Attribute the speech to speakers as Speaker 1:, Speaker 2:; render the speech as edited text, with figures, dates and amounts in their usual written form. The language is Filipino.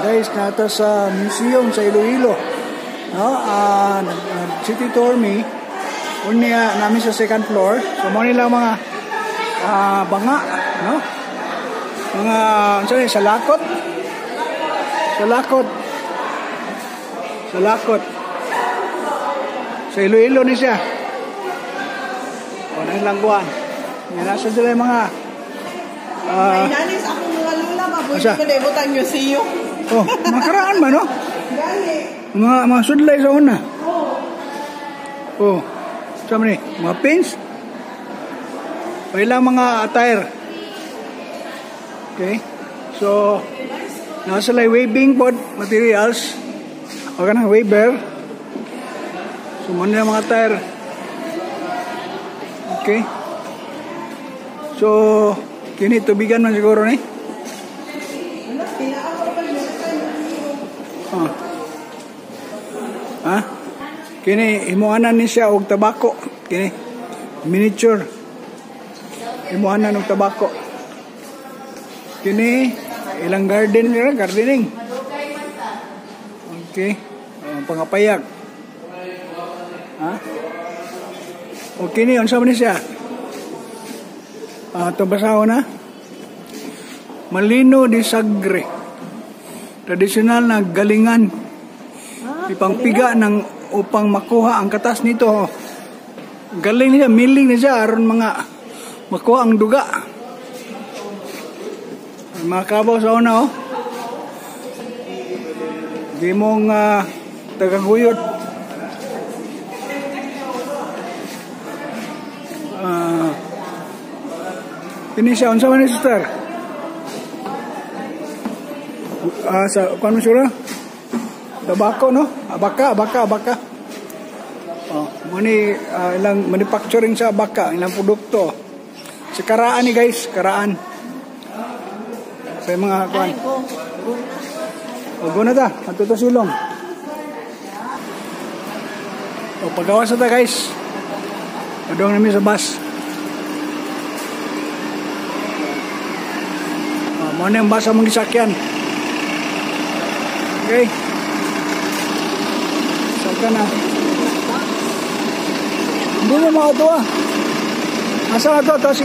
Speaker 1: guys, nata sa museum sa Iloilo. No, city tour me. Unya namin sa second floor. So mo nila mga banga, no? Mga sorry, salakot. Sa Iloilo ni siya. O nang langguan. Yan nasa sila yung mga
Speaker 2: nanis ako mga lula mabuti ko na ibutang museum.
Speaker 1: Oh, makaraan ba, no?
Speaker 2: Gali.
Speaker 1: Mga sudlay sa una. Oh. Sama ni, mga pins. O ilang mga attire. Okay. So, nasa lang waving board materials. O ka na, waver. So, muna yung mga attire. Okay. So, kini tubigan man siguro ni. Kini imuanan ni siya og tabako. Kini miniature. Imuanan og tabako. Kini ilang gardening. Okay. Pangapayag. O kini unsa man ni siya? Ito basaho na. Malino di Sagre. Tradisyonal na galingan. Ipangpiga ng upang makuha ang katas nito. Galing niya, miling na siya aron mga makuha ang duga. Mga kabaw sa una, di mong tagaguyot. Ini siya, unsa man ni sister? Sa kuan mo sura? Tabako, no? Baka. Oh, muni ilang manufacturing sa baka, ilang produkto. Sa karaan ni guys, karaan. Sa mga kuan. O guna ta, ato to silong. O pagawas ta guys. Adong nami sa bus. Mo na yung bus ang mga sakyan. Okay. Na. Hindi na mga ito Asa na ito?